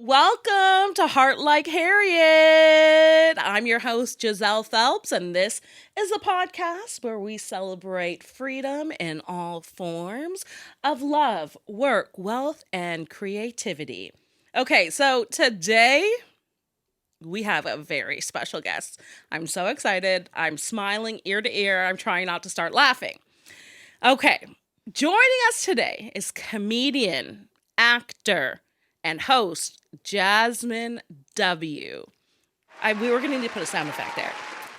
Welcome to Heart Like Harriet. I'm your host, Giselle Phelps, and this is a podcast where we celebrate freedom in all forms of love, work, wealth, and creativity. Okay, so today we have a very special guest. I'm so excited. I'm smiling ear to ear. I'm trying not to start laughing. Okay, joining us today is comedian, actor, and host Jazmyn W. We were going to need to put a sound effect there.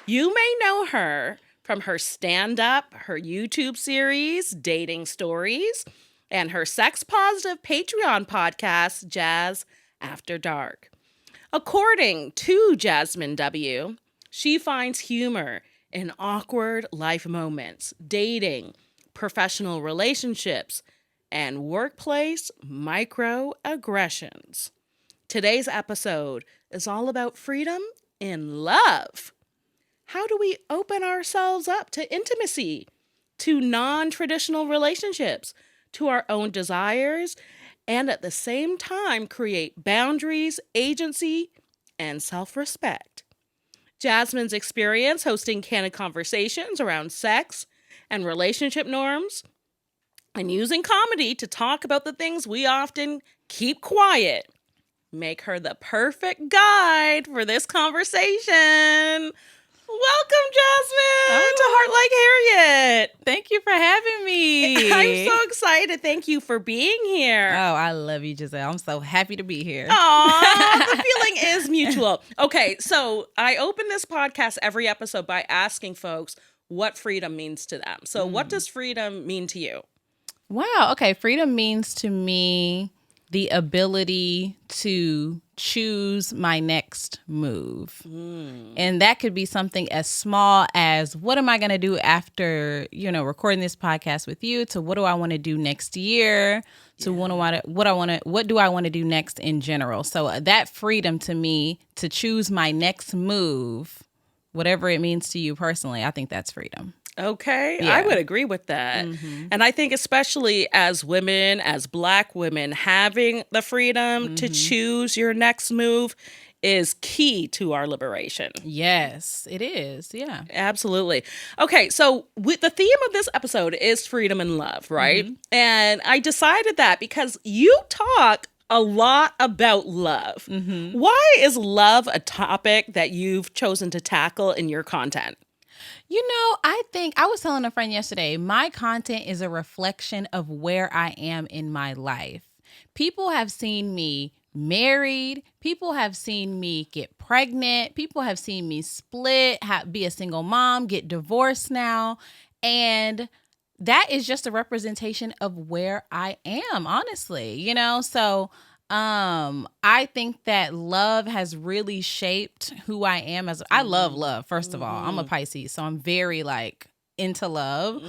You may know her from her stand-up, her YouTube series, Dating Stories, and her sex-positive Patreon podcast, Jazz After Dark. According to Jazmyn W., she finds humor in awkward life moments, dating, professional relationships, and workplace microaggressions. Today's episode is all about freedom in love. How do we open ourselves up to intimacy, to non-traditional relationships, to our own desires, and at the same time create boundaries, agency, and self-respect? Jazmyn's experience hosting candid conversations around sex and relationship norms, and using comedy to talk about the things we often keep quiet, make her the perfect guide for this conversation. Welcome, Jazmyn, to Heart Like Harriet. Thank you for having me. I'm so excited. Thank you for being here. Oh, I love you, Giselle. I'm so happy to be here. Aw, the feeling is mutual. Okay, so I open this podcast every episode by asking folks what freedom means to them. So what does freedom mean to you? Wow. Okay. Freedom means to me the ability to choose my next move. And that could be something as small as what am I going to do after, recording this podcast with you, to what do I want to do next year, to what do I want to do next in general. So that freedom to me to choose my next move, whatever it means to you personally, I think that's freedom. Okay, Yeah. I would agree with that. And I think especially as women, as Black women, having the freedom to choose your next move is key to our liberation. Yes, it is. Yeah. Absolutely. Okay, so the theme of this episode is freedom and love, right? And I decided that because you talk a lot about love. Why is love a topic that you've chosen to tackle in your content? I think I was telling a friend yesterday, my content is a reflection of where I am in my life. People have seen me married. People have seen me get pregnant. People have seen me split, be a single mom, get divorced now. And that is just a representation of where I am, honestly, So I think that love has really shaped who I am I love love, first of all. I'm a Pisces, so I'm very into love,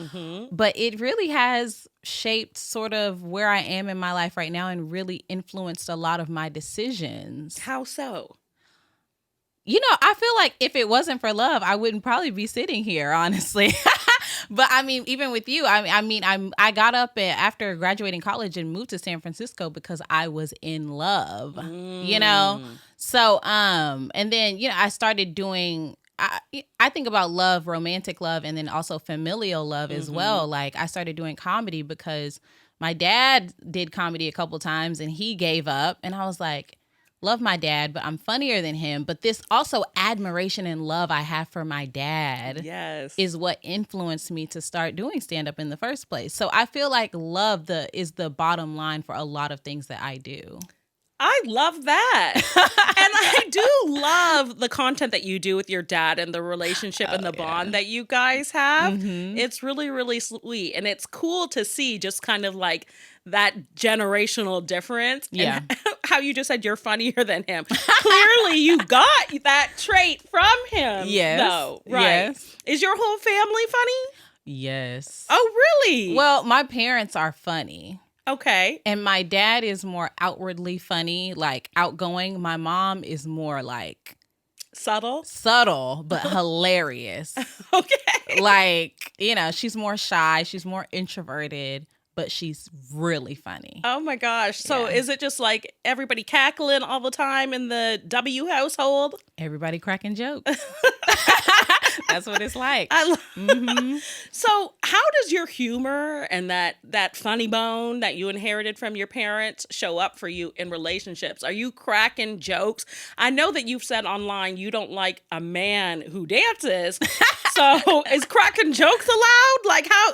but it really has shaped sort of where I am in my life right now and really influenced a lot of my decisions. How so? I feel like if it wasn't for love, I wouldn't probably be sitting here, honestly. But I mean, even with you, I got up after graduating college and moved to San Francisco because I was in love, So, and then, I started doing, I think about love, romantic love, and then also familial love as well. I started doing comedy because my dad did comedy a couple times and he gave up. And I was like, love my dad, but I'm funnier than him. But this also admiration and love I have for my dad is what influenced me to start doing stand-up in the first place. So I feel like love is the bottom line for a lot of things that I do. I love that. And I do love the content that you do with your dad and the relationship and the bond that you guys have. It's really, really sweet. And it's cool to see just kind of that generational difference. Yeah. And how you just said you're funnier than him. Clearly you got that trait from him. Yes. Though, right? Yes. Is your whole family funny? Yes. Oh, really? Well, my parents are funny. Okay. And my dad is more outwardly funny, like outgoing. My mom is more like subtle, but hilarious. Okay. Like, she's more shy. She's more introverted, but she's really funny. Oh my gosh. So is it just like everybody cackling all the time in the W household? Everybody cracking jokes. That's what it's like. So how does your humor and that funny bone that you inherited from your parents show up for you in relationships? Are you cracking jokes? I know that you've said online you don't like a man who dances. So is cracking jokes allowed? Like how,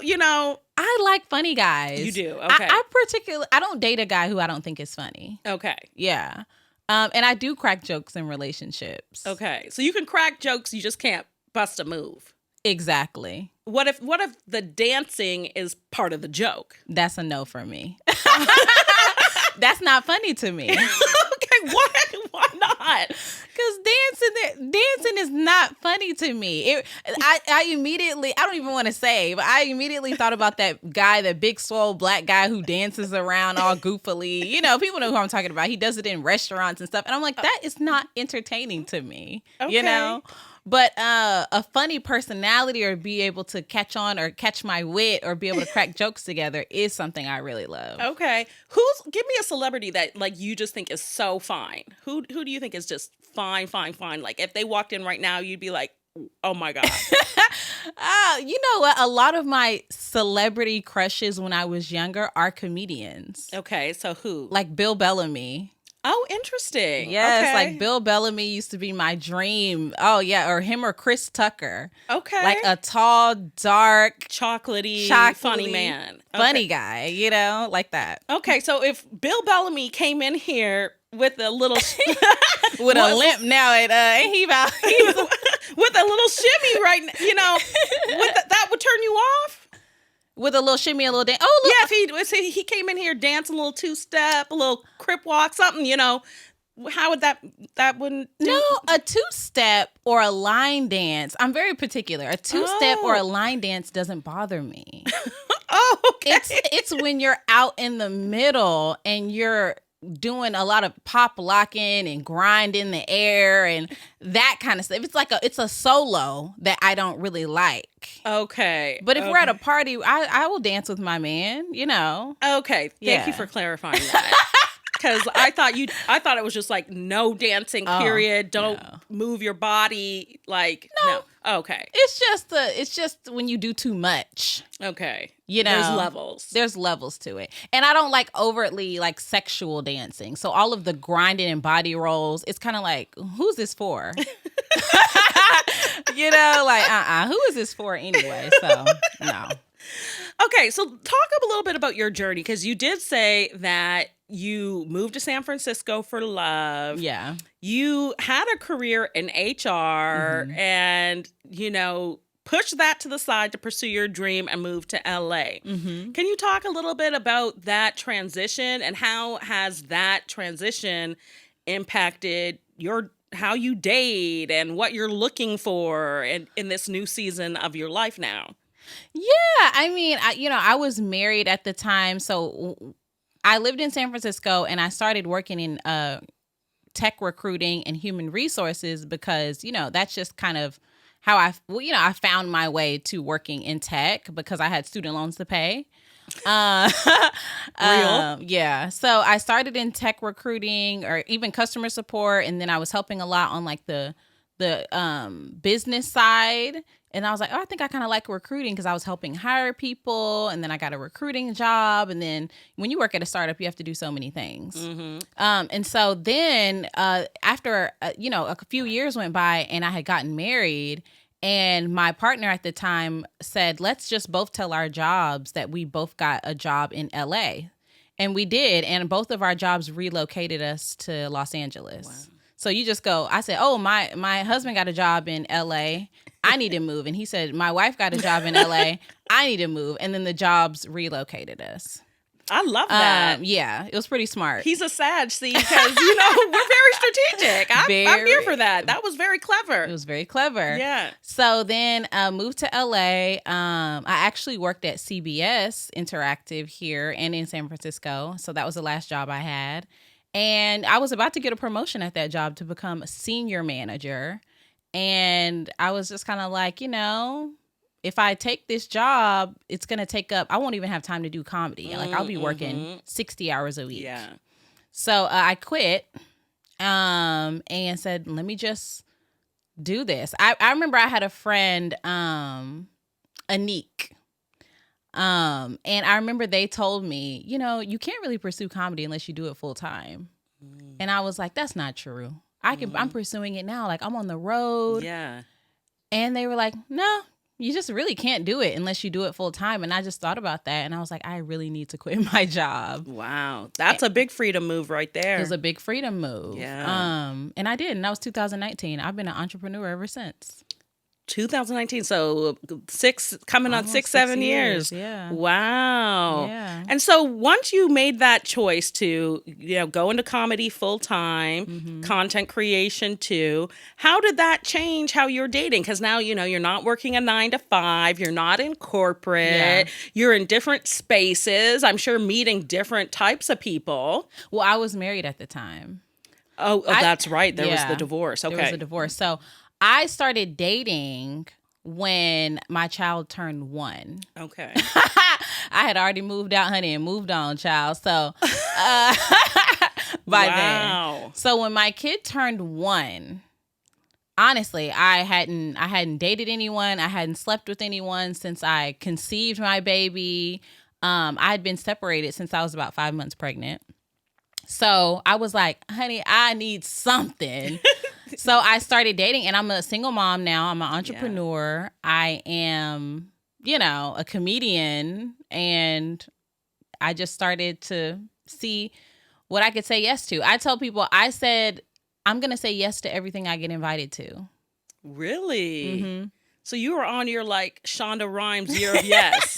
I like funny guys. You do? Okay. I don't date a guy who I don't think is funny. Okay. Yeah. And I do crack jokes in relationships. Okay. So you can crack jokes, you just can't bust a move. Exactly. What if the dancing is part of the joke? That's a no for me. That's not funny to me. Okay, why not? Because dancing is not funny to me. I immediately, I don't even want to say, but I immediately thought about that guy, that big swole black guy who dances around all goofily. People know who I'm talking about. He does it in restaurants and stuff. And I'm like, that is not entertaining to me, But a funny personality, or be able to catch on or catch my wit or be able to crack jokes together, is something I really love. Okay. Give me a celebrity that like you just think is so fine. Who do you think is just fine? Like if they walked in right now, you'd be like, oh my God. You know what? A lot of my celebrity crushes when I was younger are comedians. Okay. So who? Like Bill Bellamy. Oh, interesting. Yes, okay. Like Bill Bellamy used to be my dream. Oh, yeah, or him or Chris Tucker. Okay. Like a tall, dark, chocolatey, funny man. Funny guy, like that. Okay, so if Bill Bellamy came in here with a little... with a limp now, ain't he about... with a little shimmy right now, that would turn you off? With a little shimmy, a little dance. Oh, look. Yeah, if he came in here dancing a little two-step, a little crip walk, something, how would that wouldn't do? No, a two-step or a line dance. I'm very particular. A two-step or a line dance doesn't bother me. Oh, okay. It's when you're out in the middle and you're doing a lot of pop locking and grind in the air and that kind of stuff. It's a solo that I don't really like. Okay. But if we're at a party, I will dance with my man, Okay. Thank you for clarifying that. Because I thought it was just like no dancing, period. Don't move your body. Like, no. Okay. It's just when you do too much. Okay. There's levels. There's levels to it. And I don't like overtly like sexual dancing. So all of the grinding and body rolls, it's kind of like, who's this for? Who is this for anyway? So, no. Okay, so talk a little bit about your journey, because you did say that you moved to San Francisco for love. Yeah. You had a career in HR and, pushed that to the side to pursue your dream and move to LA. Can you talk a little bit about that transition, and how has that transition impacted how you date and what you're looking for in this new season of your life now? Yeah, I mean, I was married at the time, so I lived in San Francisco and I started working in tech recruiting and human resources because, that's just kind of how I found my way to working in tech because I had student loans to pay. Real? Yeah. So I started in tech recruiting or even customer support, and then I was helping a lot on like the business side. And I was like, oh, I think I kind of like recruiting because I was helping hire people. And then I got a recruiting job. And then when you work at a startup, you have to do so many things. And so then after, a few years went by and I had gotten married, and my partner at the time said, let's just both tell our jobs that we both got a job in LA. And we did. And both of our jobs relocated us to Los Angeles. Wow. So you just go, I said, oh, my husband got a job in LA. I need to move. And he said, my wife got a job in LA. I need to move. And then the jobs relocated us. I love that. Yeah, it was pretty smart. He's a Sag, see, because, we're very strategic. I'm here for that. That was very clever. It was very clever. Yeah. So then moved to LA. I actually worked at CBS Interactive here and in San Francisco. So that was the last job I had. And I was about to get a promotion at that job to become a senior manager. And I was just kind of like, if I take this job, it's going to take up, I won't even have time to do comedy. Like I'll be working 60 hours a week. Yeah. So I quit and said, let me just do this. I remember I had a friend, Anik. And I remember they told me, you can't really pursue comedy unless you do it full time. And I was like, that's not true. I'm pursuing it now. Like I'm on the road. Yeah. And they were like, no, you just really can't do it unless you do it full time. And I just thought about that. And I was like, I really need to quit my job. Wow. That's a big freedom move right there. It was a big freedom move. Yeah. And I did. And that was 2019. I've been an entrepreneur ever since. 2019, so coming on 6-7 years. Yeah. Wow. Yeah. And so once you made that choice to go into comedy full time, content creation too, how did that change how you're dating? Because now you're not working a 9 to 5, you're not in corporate, you're in different spaces. I'm sure meeting different types of people. Well, I was married at the time. Oh, that's right. There was the divorce. Okay. There was a divorce. So I started dating when my child turned 1. Okay. I had already moved out, honey, and moved on, child. So by then. So when my kid turned 1, honestly, I hadn't dated anyone. I hadn't slept with anyone since I conceived my baby. I had been separated since I was about 5 months pregnant. So I was like, honey, I need something. So I started dating, and I'm a single mom now. I'm an entrepreneur. Yeah. I am, a comedian, and I just started to see what I could say yes to. I tell people, I said, I'm going to say yes to everything I get invited to. Really? Mm-hmm. So you were on your Shonda Rhimes year of yes.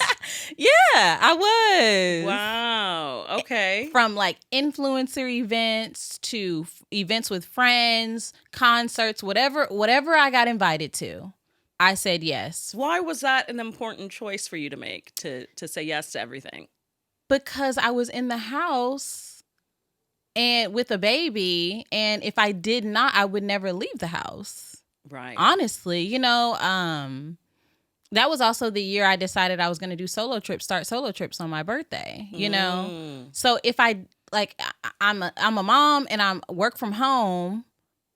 Yeah, I was. Wow. Okay. From influencer events to events with friends, concerts, whatever I got invited to, I said yes. Why was that an important choice for you to make, to say yes to everything? Because I was in the house and with a baby, and if I did not, I would never leave the house. Right. Honestly, that was also the year I decided I was going to do start solo trips on my birthday, So if I'm a mom and I'm work from home,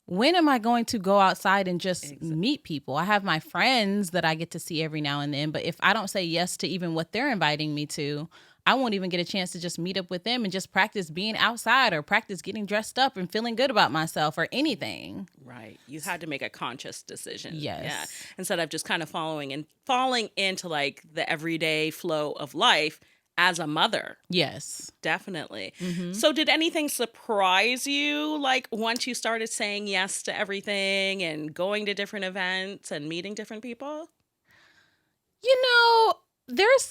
when am I going to go outside and just meet people? I have my friends that I get to see every now and then, but if I don't say yes to even what they're inviting me to, I won't even get a chance to just meet up with them and just practice being outside or practice getting dressed up and feeling good about myself or anything. Right. You had to make a conscious decision. Yes. Yeah. Instead of just kind of falling into the everyday flow of life as a mother. Yes. Definitely. Mm-hmm. So did anything surprise you, once you started saying yes to everything and going to different events and meeting different people?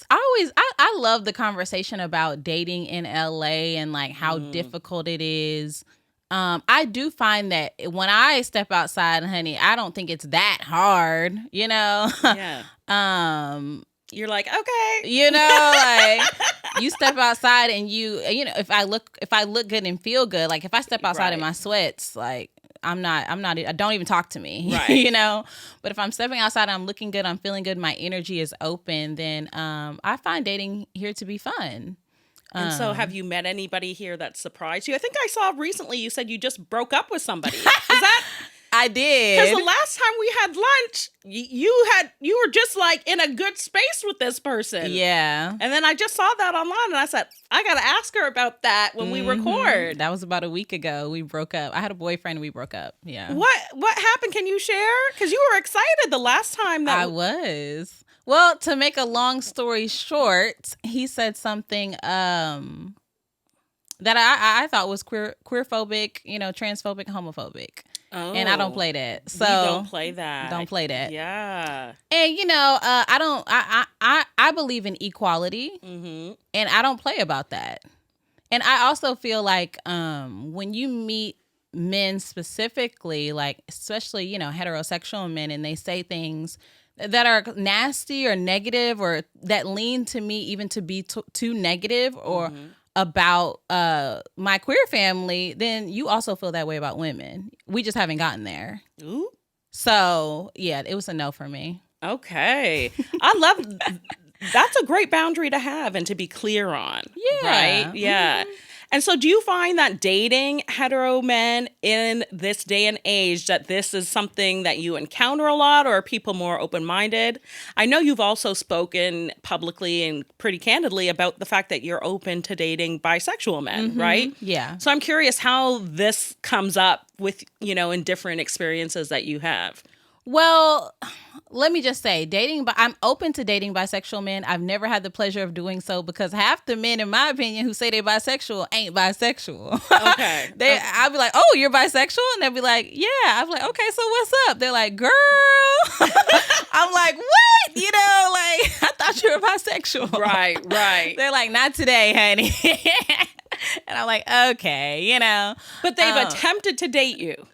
I love the conversation about dating in LA and how difficult it is. I do find that when I step outside, honey, I don't think it's that hard, Yeah. You're like, okay. You step outside and if I look good and feel good, if I step outside in my sweats, I don't even talk to me, right. But if I'm stepping outside, I'm looking good, I'm feeling good, my energy is open, then I find dating here to be fun. And so have you met anybody here that surprised you? I think I saw recently you said you just broke up with somebody. Is that... I did. Because the last time we had lunch, you were just in a good space with this person. Yeah. And then I just saw that online and I said, I got to ask her about that when we record. That was about a week ago. We broke up. I had a boyfriend and we broke up. Yeah. What happened? Can you share? Because you were excited the last time that I was. Well, to make a long story short, he said something that I thought was queerphobic, transphobic, homophobic. And I don't play that. So we don't play that. Don't play that. Yeah. And I believe in equality, and I don't play about that. And I also feel like when you meet men specifically, like especially heterosexual men, and they say things that are nasty or negative or that lean to me even to be too negative or about my queer family, then you also feel that way about women. We just haven't gotten there. Ooh. So yeah, it was a no for me. Okay. I love that's a great boundary to have and to be clear on. Yeah. Right? Yeah. And so do you find that dating hetero men in this day and age, that this is something that you encounter a lot, or are people more open-minded? I know you've also spoken publicly and pretty candidly about the fact that you're open to dating bisexual men, right? Yeah. So I'm curious how this comes up with, in different experiences that you have. Well, let me just say, I'm open to dating bisexual men. I've never had the pleasure of doing so because half the men, in my opinion, who say they're bisexual ain't bisexual. Okay. I'll be like, oh, you're bisexual? And they'll be like, yeah. I'll be like, okay, so what's up? They're like, girl. I'm like, what? I thought you were bisexual. Right. They're like, not today, honey. And I'm like, okay, But they've attempted to date you.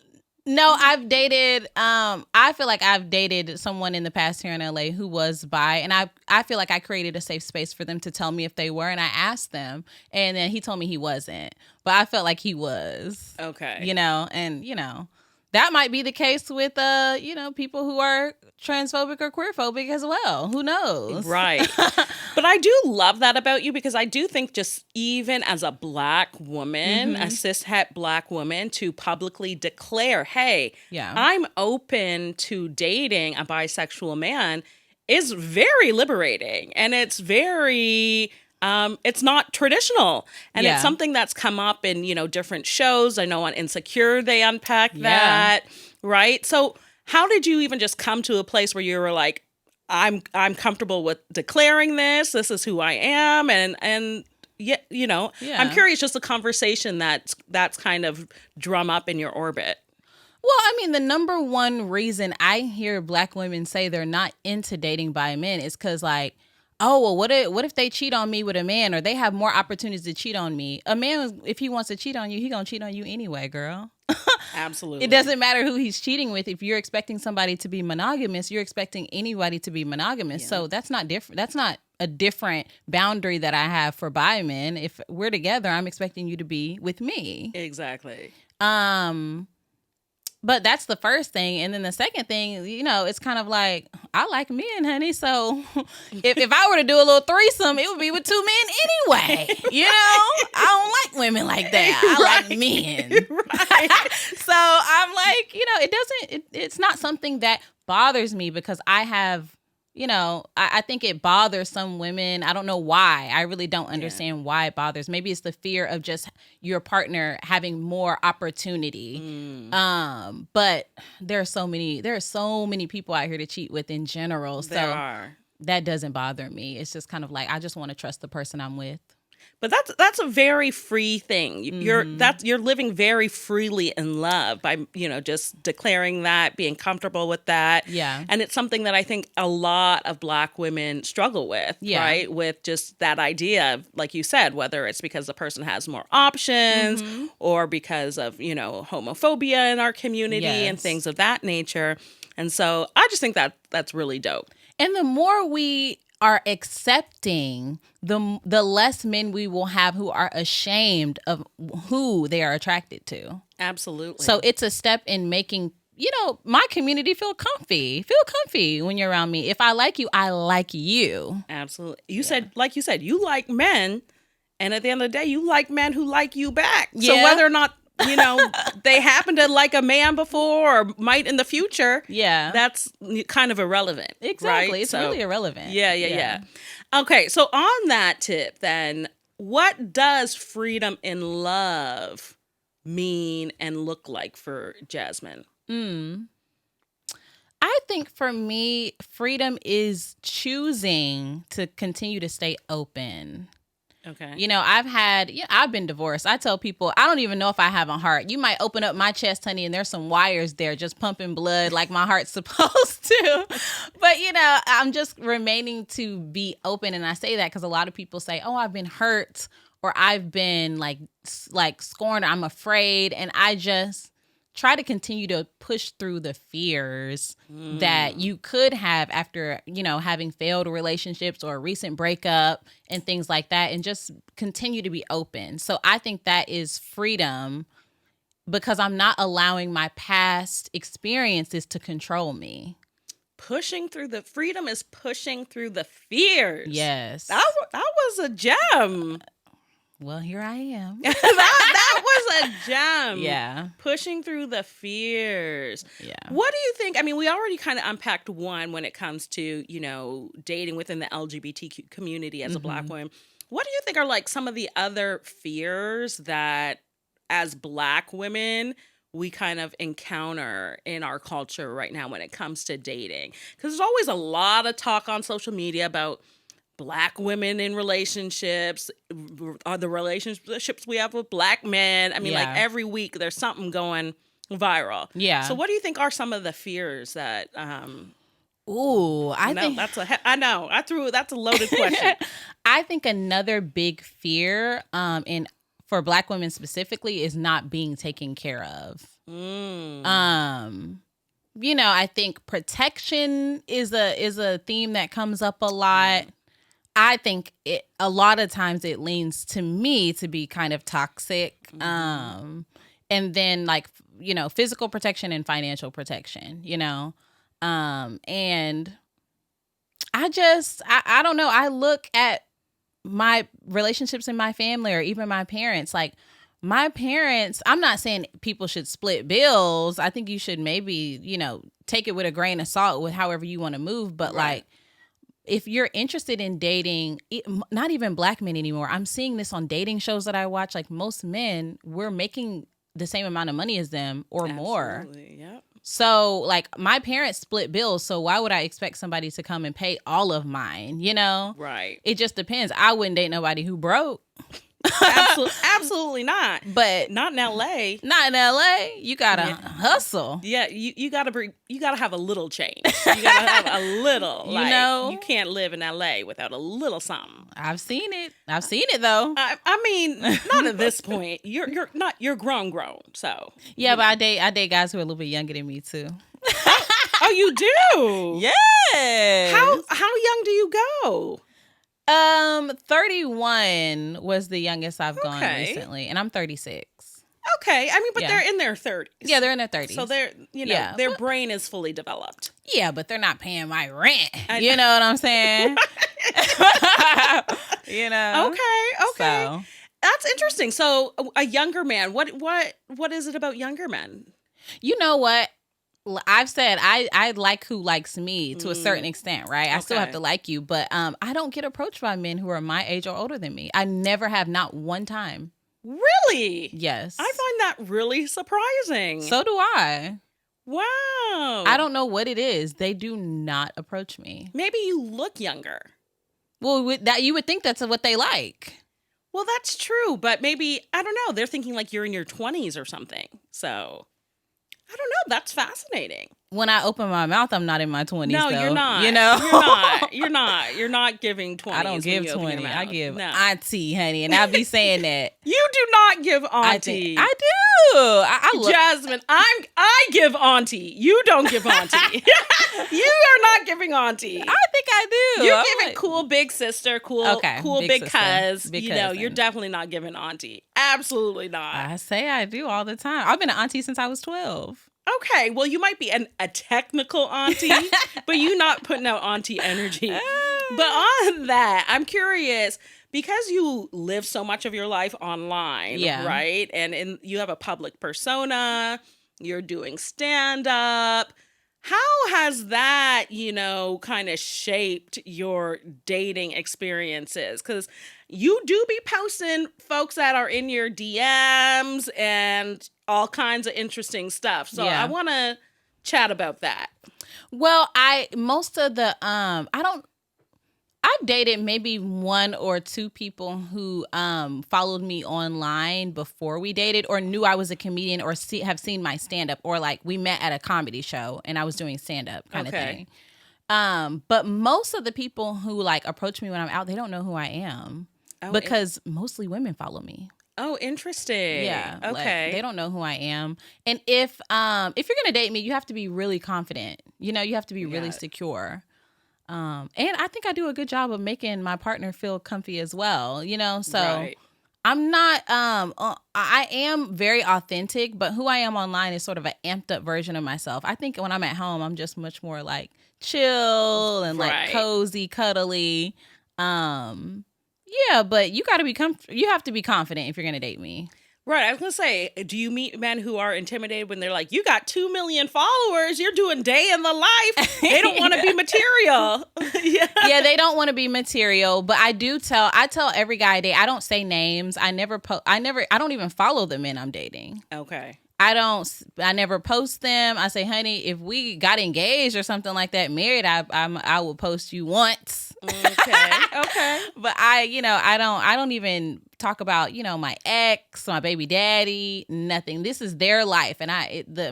No, I've dated, I feel like I've dated someone in the past here in LA who was bi, and I feel like I created a safe space for them to tell me if they were, and I asked them, and then he told me he wasn't, but I felt like he was. Okay. And that might be the case with, people who are transphobic or queerphobic as well. Who knows? Right. But I do love that about you, because I do think just even as a Black woman, a cishet Black woman, to publicly declare, hey, I'm open to dating a bisexual man is very liberating. And it's very... it's not traditional. And it's something that's come up in, different shows. I know on Insecure, they unpack that, right? So how did you even just come to a place where you were like, I'm comfortable with declaring this. This is who I am. And I'm curious, just the conversation that's kind of drum up in your orbit. Well, I mean, the number one reason I hear Black women say they're not into dating bi men is because, like, oh, well, what if they cheat on me with a man, or they have more opportunities to cheat on me? A man, if he wants to cheat on you, he gonna cheat on you anyway, girl. Absolutely. It doesn't matter who he's cheating with. If you're expecting somebody to be monogamous, you're expecting anybody to be monogamous. Yeah. So that's not different. That's not a different boundary that I have for bi men. If we're together, I'm expecting you to be with me. Exactly. But that's the first thing. And then the second thing, it's kind of like, I like men, honey. So if I were to do a little threesome, it would be with two men anyway. I don't like women like that. I like men. Right. So I'm like, it's not something that bothers me, because I have, I think it bothers some women. I don't know why. I really don't understand why it bothers. Maybe it's the fear of just your partner having more opportunity. But there are so many people out here to cheat with in general. So that doesn't bother me. It's just kind of like, I just want to trust the person I'm with. But that's a very free thing. You're living very freely in love by, just declaring that, being comfortable with that. Yeah. And it's something that I think a lot of Black women struggle with, right? With just that idea of, like you said, whether it's because the person has more options or because of, homophobia in our community and things of that nature. And so I just think that that's really dope. And the more we are accepting, the less men we will have who are ashamed of who they are attracted to. Absolutely. So it's a step in making, my community feel comfy. Feel comfy when you're around me. If I like you, I like you. Absolutely. You said, you like men, and at the end of the day, you like men who like you back. So whether or not they happen to like a man before or might in the future. Yeah. That's kind of irrelevant. Exactly. Right? It's really irrelevant. Yeah. Okay. So on that tip, then, what does freedom in love mean and look like for Jazmyn? I think for me, freedom is choosing to continue to stay open. Okay. You know, I've been divorced. I tell people, I don't even know if I have a heart. You might open up my chest, honey, and there's some wires there just pumping blood like my heart's supposed to. But, you know, I'm just remaining to be open. And I say that because a lot of people say, oh, I've been hurt or I've been like scorned. Or I'm afraid. And I just try to continue to push through the fears that you could have after, you know, having failed relationships or a recent breakup and things like that, and just continue to be open. So I think that is freedom because I'm not allowing my past experiences to control me. Freedom is pushing through the fears. Yes. That was a gem. Well, here I am. that was a gem. Yeah. Pushing through the fears. Yeah. What do you think? I mean, we already kind of unpacked one when it comes to, you know, dating within the LGBTQ community as a Black woman. What do you think are like some of the other fears that as Black women we kind of encounter in our culture right now when it comes to dating? Because there's always a lot of talk on social media about Black women in relationships, are the relationships we have with Black men. I mean, like every week there's something going viral. Yeah. So what do you think are some of the fears that, I think that's a loaded question. I think another big fear, for Black women specifically, is not being taken care of. You know, I think protection is a theme that comes up a lot. I think a lot of times it leans to me to be kind of toxic. And then like, you know, physical protection and financial protection, you know? And I don't know. I look at my relationships in my family or even my parents, like my parents, I'm not saying people should split bills. I think you should maybe, you know, take it with a grain of salt with however you want to move. But like, if you're interested in dating, not even Black men anymore, I'm seeing this on dating shows that I watch. Like most men, we're making the same amount of money as them or more. Yep. So like my parents split bills. So why would I expect somebody to come and pay all of mine? You know? Right. It just depends. I wouldn't date nobody who broke. Absolutely not. But not in LA. Not in LA. You gotta hustle. Yeah, you gotta have a little change. You gotta have a little. You know, you can't live in LA without a little something. I've seen it though. I mean, not at this point. You're grown. So yeah, but I date guys who are a little bit younger than me too. Oh, you do? Yes. How young do you go? 31 was the youngest I've gone recently, and I'm 36. Okay, I mean, but they're in their 30s. Yeah, they're in their 30s. So they're, you know, their brain is fully developed. Yeah, but they're not paying my rent. You know what I'm saying? You know. Okay. So. That's interesting. So a younger man, what is it about younger men? You know what? I've said I like who likes me to a certain extent, right? I still have to like you, but I don't get approached by men who are my age or older than me. I never have, not one time. Really? Yes. I find that really surprising. So do I. Wow. I don't know what it is. They do not approach me. Maybe you look younger. Well, you would think that's what they like. Well, that's true, but maybe, I don't know, they're thinking like you're in your 20s or something. So I don't know. That's fascinating. When I open my mouth, I'm not in my 20s. No, though. you're not. You know, You're not. You're not giving 20s. I don't give 20. I give auntie, honey, and I be saying that. You do not give auntie. I do. I look. Jazmyn, I give auntie. You don't give auntie. You are not giving auntie. I think I do. You're giving cool big sister, cool big cuz. Big you know, you're definitely not giving auntie. Absolutely not. I say I do all the time. I've been an auntie since I was 12. Okay, well, you might be a technical auntie, but you're not putting out auntie energy. But on that, I'm curious, because you live so much of your life online, right? And you have a public persona, you're doing stand-up. How has that, you know, kind of shaped your dating experiences? Because you do be posting folks that are in your DMs and all kinds of interesting stuff. So I want to chat about that. Well, I've dated maybe one or two people who followed me online before we dated, or knew I was a comedian, or have seen my stand-up, or like we met at a comedy show and I was doing stand-up kind of thing. But most of the people who like approach me when I'm out, they don't know who I am, because mostly women follow me. Oh, interesting. Yeah. Okay. Like, they don't know who I am. And if you're gonna date me, you have to be really confident. You have to be really secure. And I think I do a good job of making my partner feel comfy as well. So Right. I'm not. I am very authentic, but who I am online is sort of an amped up version of myself. I think when I'm at home, I'm just much more like chill and like cozy, cuddly. Yeah, but you got to be you have to be confident if you're going to date me. Right. I was going to say, do you meet men who are intimidated when they're like, you got 2 million followers, you're doing day in the life. They don't want to be material. Yeah, they don't want to be material. But I tell every guy I date, I don't say names. I don't even follow the men I'm dating. Okay. I never post them. I say, honey, if we got engaged or something like that, married, I will post you once. Okay. But I don't even talk about, my ex, my baby daddy, nothing. This is their life. And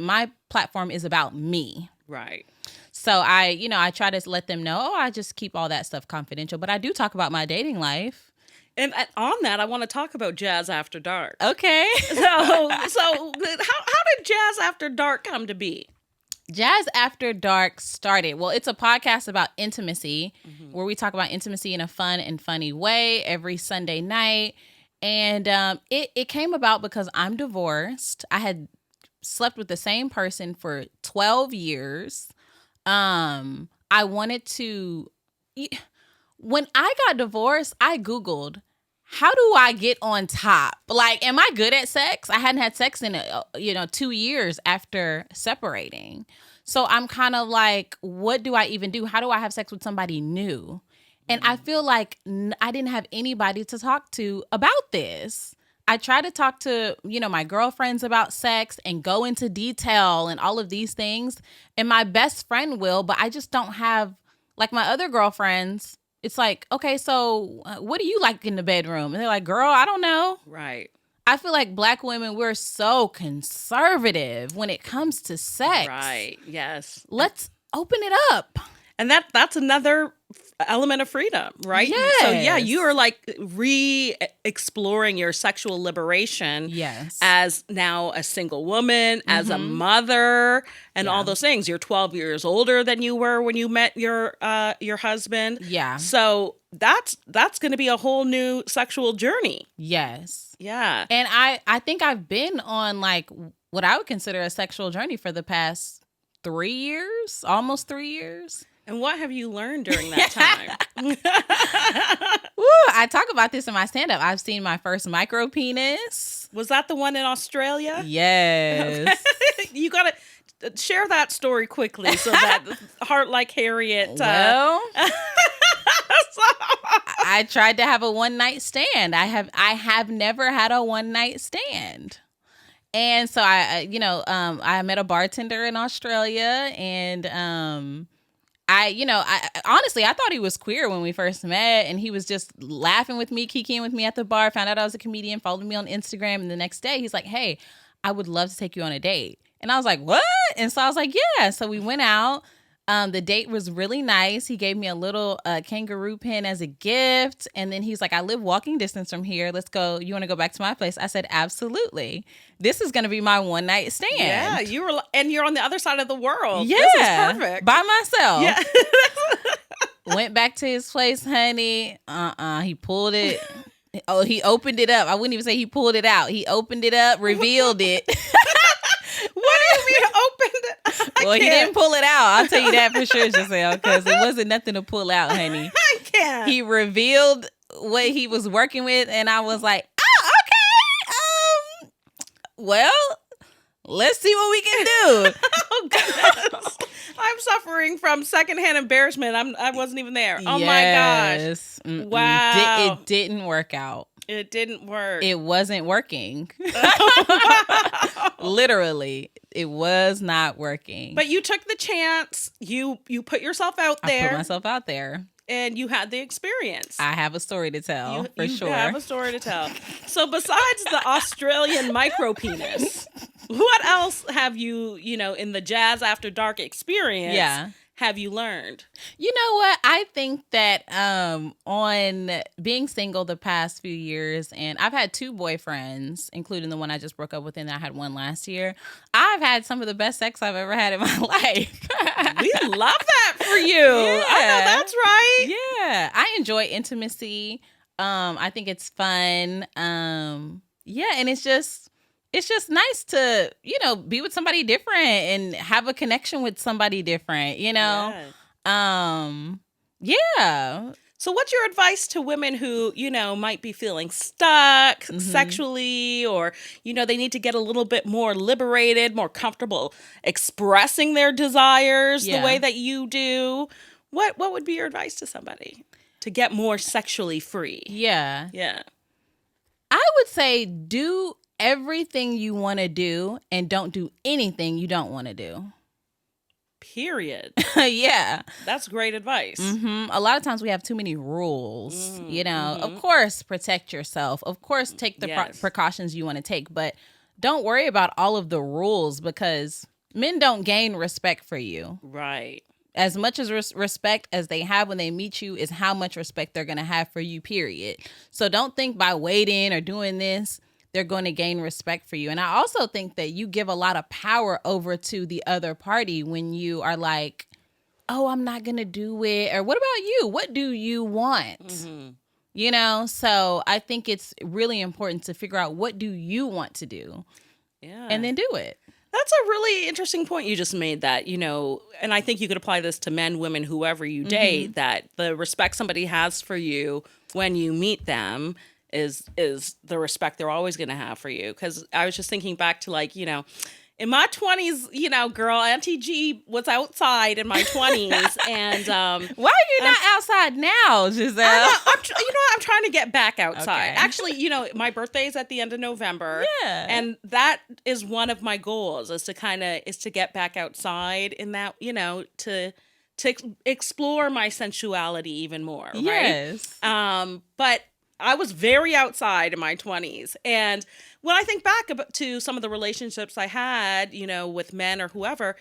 my platform is about me. Right. So I try to let them know, I just keep all that stuff confidential, but I do talk about my dating life. And on that, I want to talk about Jazz After Dark. Okay. So how did Jazz After Dark come to be? Jazz After Dark started, well, it's a podcast about intimacy, where we talk about intimacy in a fun and funny way every Sunday night. And it came about because I'm divorced. I had slept with the same person for 12 years. I wanted to... When I got divorced, I Googled, how do I get on top? Like, am I good at sex? I hadn't had sex in 2 years after separating. So I'm kind of like, what do I even do? How do I have sex with somebody new? And I feel like I didn't have anybody to talk to about this. I try to talk to, my girlfriends about sex and go into detail and all of these things. And my best friend will, but I just don't have, like my other girlfriends. It's like, okay, so what do you like in the bedroom? And they're like, girl, I don't know. Right. I feel like Black women, we're so conservative when it comes to sex. Right. Yes. Let's open it up. And that's another element of freedom, right? Yes. So yeah, you are like re-exploring your sexual liberation. Yes. As now a single woman, as a mother, and all those things. You're 12 years older than you were when you met your husband. Yeah. So that's going to be a whole new sexual journey. Yes. Yeah. And I think I've been on like what I would consider a sexual journey for the past 3 years, almost 3 years. And what have you learned during that time? Ooh, I talk about this in my stand-up. I've seen my first micro penis. Was that the one in Australia? Yes. You got to share that story quickly so that Heart Like Harriet... Well, I tried to have a one-night stand. I have never had a one-night stand. And so I met a bartender in Australia, and I honestly, I thought he was queer when we first met, and he was just laughing with me, kikiing with me at the bar, found out I was a comedian, followed me on Instagram, and the next day he's like, hey, I would love to take you on a date. And I was like, what? And so I was like, yeah. So we went out. The date was really nice. He gave me a little kangaroo pin as a gift. And then he's like, I live walking distance from here. Let's go. You want to go back to my place? I said, absolutely. This is going to be my one night stand. Yeah, you're on the other side of the world. Yeah. This is perfect. By myself. Yeah. Went back to his place, honey. He pulled it. Oh, he opened it up. I wouldn't even say he pulled it out. He opened it up, revealed it. What do you mean opened it? Well, he didn't pull it out. I'll tell you that for sure, Giselle, because it wasn't nothing to pull out, honey. I can't. He revealed what he was working with, and I was like, okay. Well, let's see what we can do. Oh, goodness. I'm suffering from secondhand embarrassment. I wasn't even there. Oh, my gosh. Mm-mm. Wow. It didn't work out. It didn't work. It wasn't working. Literally, it was not working. But you took the chance. You put yourself out there. I put myself out there. and you had the experience. I have a story to tell, for sure. You have a story to tell. So besides the Australian micro penis, what else have you, in the Jazz After Dark experience, have you learned? You know what? I think that on being single the past few years, and I've had 2 boyfriends, including the one I just broke up with, and I had one last year. I've had some of the best sex I've ever had in my life. We love that for you. Yeah. I know that's right. Yeah. I enjoy intimacy. I think it's fun. And it's just nice to, be with somebody different and have a connection with somebody different, Yeah. So what's your advice to women who, might be feeling stuck sexually, or, they need to get a little bit more liberated, more comfortable expressing their desires the way that you do? What would be your advice to somebody to get more sexually free? Yeah. Yeah. I would say do everything you want to do and don't do anything you don't want to do. Period. Yeah. That's great advice. A lot of times we have too many rules, Of course, protect yourself. Of course, take the precautions you want to take, but don't worry about all of the rules, because men don't gain respect for you. Right. As much as respect as they have when they meet you is how much respect they're going to have for you, period. So don't think by waiting or doing this, they're going to gain respect for you. And I also think that you give a lot of power over to the other party when you are like, oh, I'm not going to do it. Or what about you? What do you want? So I think it's really important to figure out, what do you want to do? Yeah. And then do it. That's a really interesting point you just made, that, and I think you could apply this to men, women, whoever you date, that the respect somebody has for you when you meet them is the respect they're always going to have for you. Because I was just thinking back to, like, in my 20s, girl, Auntie G was outside in my 20s. And why are you not outside now, Giselle? I'm trying to get back outside. Okay. Actually, my birthday is at the end of November. Yeah. And that is one of my goals, is to get back outside in that, to explore my sensuality even more. Right? Yes. But I was very outside in my 20s. And when I think back to some of the relationships I had, with men or whoever,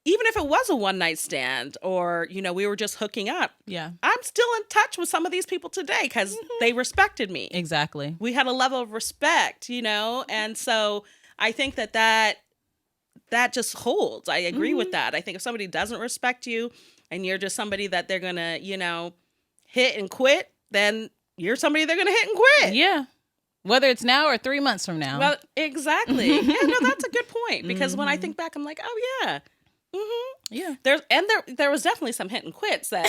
even if it was a one-night stand or, we were just hooking up, I'm still in touch with some of these people today because they respected me. Exactly. We had a level of respect, and so I think that just holds. I agree with that. I think if somebody doesn't respect you and you're just somebody that they're going to, hit and quit, then you're somebody they're going to hit and quit. Yeah. Whether it's now or 3 months from now. Well, exactly. Yeah, no, that's a good point. Because when I think back, I'm like, oh, yeah. Yeah. There was definitely some hit and quits that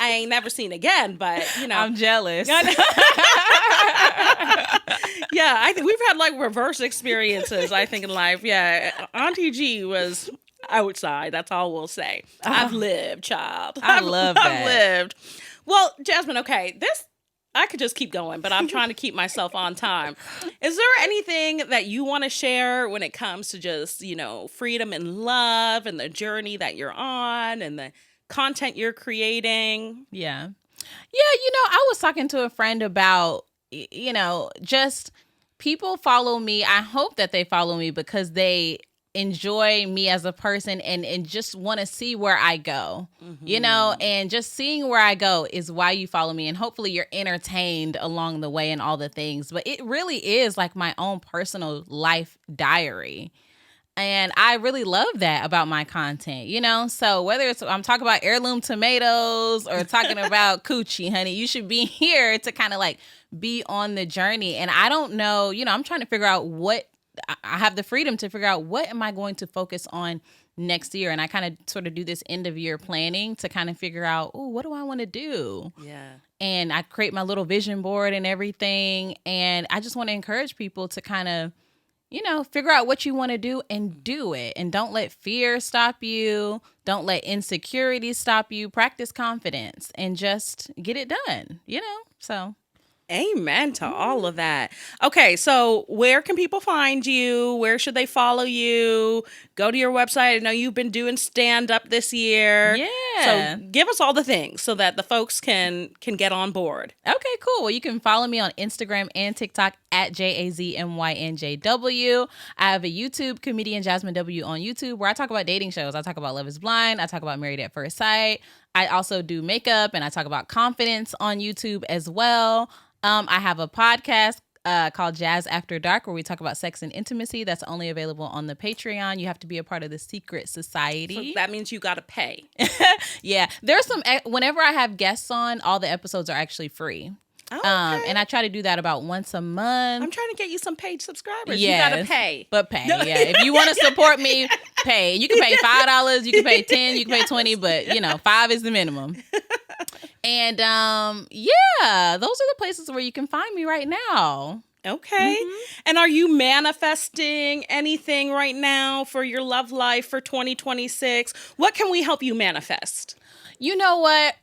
I ain't never seen again, but, I'm jealous. Yeah, I think we've had, like, reverse experiences, I think, in life. Yeah, Auntie G was outside. That's all we'll say. I've lived, child. I love that. I've lived. Well, Jazmyn, okay, I could just keep going, but I'm trying to keep myself on time. Is there anything that you want to share when it comes to just, freedom and love and the journey that you're on and the content you're creating? Yeah. Yeah, I was talking to a friend about, just people follow me. I hope that they follow me because they enjoy me as a person and just want to see where I go, and just seeing where I go is why you follow me. And hopefully you're entertained along the way and all the things. But it really is like my own personal life diary. And I really love that about my content, So whether I'm talking about heirloom tomatoes or talking about coochie, honey, you should be here to kind of like be on the journey. And I don't know, I'm trying to figure out I have the freedom to figure out what am I going to focus on next year. And I kind of sort of do this end of year planning to kind of figure out, what do I want to do? Yeah. And I create my little vision board and everything. And I just want to encourage people to kind of, figure out what you want to do and do it. And don't let fear stop you. Don't let insecurity stop you. Practice confidence and just get it done, So. Amen to all of that. Okay, so where can people find you? Where should they follow you? Go to your website. I know you've been doing stand up this year. Yeah. So give us all the things so that the folks can get on board. Okay, cool. Well, you can follow me on Instagram and TikTok at JAZMYNJW. I have a YouTube, comedian Jazmyn W on YouTube, where I talk about dating shows. I talk about Love is Blind. I talk about Married at First Sight. I also do makeup and I talk about confidence on YouTube as well. I have a podcast called Jazz After Dark, where we talk about sex and intimacy. That's only available on the Patreon. You have to be a part of the secret society. So that means you got to pay. Yeah. There's some, whenever I have guests on, all the episodes are actually free. Okay. And I try to do that about once a month. I'm trying to get you some paid subscribers. Yes, you got to pay. But pay, yeah. If you want to support me, pay. You can pay $5, you can pay $10, you can pay $20, but $5 is the minimum. And yeah, those are the places where you can find me right now. Okay. And are you manifesting anything right now for your love life for 2026? What can we help you manifest? You know what?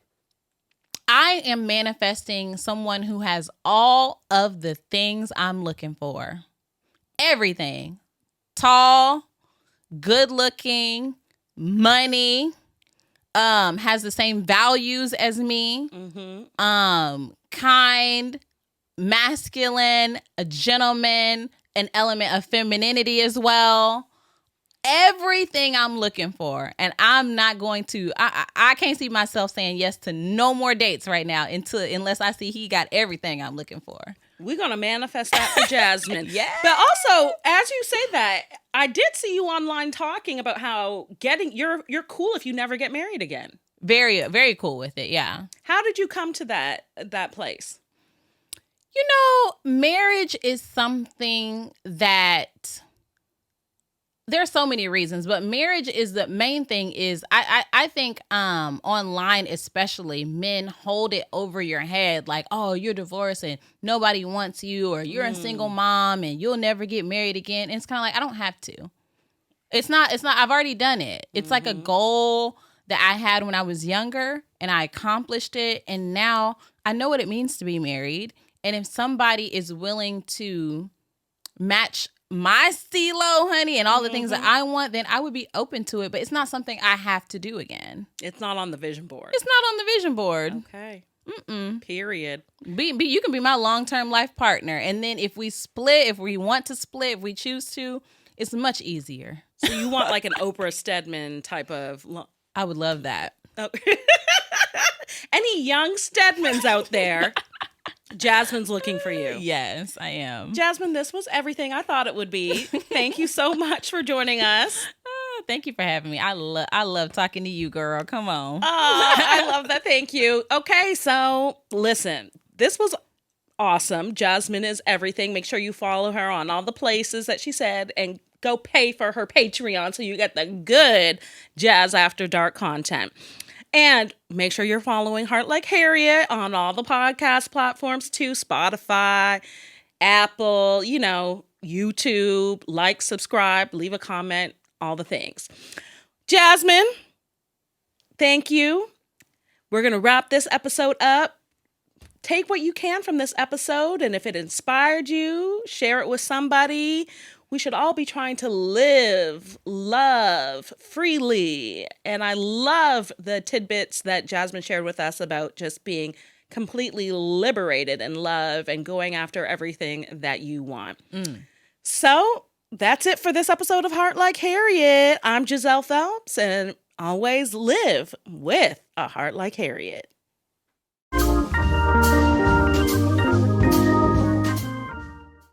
I am manifesting someone who has all of the things I'm looking for. Everything. Tall, good looking, money, has the same values as me, kind, masculine, a gentleman, an element of femininity as well. Everything I'm looking for. And I'm not going to, I can't see myself saying yes to no more dates right now unless I see he got everything I'm looking for. We're going to manifest that for Jazmyn. Yeah. But also, as you say that, I did see you online talking about how you're cool if you never get married again. Very, very cool with it. Yeah. How did you come to that place? Marriage is something that there's so many reasons, but marriage is the main thing. Is I think online especially, men hold it over your head like, oh, you're divorced and nobody wants you, or you're a single mom and you'll never get married again. And it's kind of like, I don't have to. It's not I've already done it. It's like a goal that I had when I was younger and I accomplished it, and now I know what it means to be married. And if somebody is willing to match my CeeLo, honey, and all the things that I want, then I would be open to it. But it's not something I have to do again. It's not on the vision board. It's not on the vision board. Okay. Period. You can be my long-term life partner. And then if we split, if we want to split, if we choose to, it's much easier. So you want like an Oprah Stedman type of... I would love that. Oh. Any young Stedmans out there... Jazmyn's looking for you. Yes, I am. Jazmyn, this was everything I thought it would be. Thank you so much for joining us. Thank you for having me. I love talking to you, girl. Come on. I love that. Thank you. Okay, so listen, this was awesome. Jazmyn is everything. Make sure you follow her on all the places that she said and go pay for her Patreon so you get the good Jazz After Dark content. And make sure you're following Heart Like Harriet on all the podcast platforms too. Spotify, Apple, YouTube. Like, subscribe, leave a comment, all the things. Jazmyn, thank you. We're going to wrap this episode up. Take what you can from this episode, and if it inspired you, share it with somebody. We should all be trying to live, love freely. And I love the tidbits that Jazmyn shared with us about just being completely liberated in love and going after everything that you want. So that's it for this episode of Heart Like Harriet. I'm Giselle Phelps, and always live with a heart like Harriet.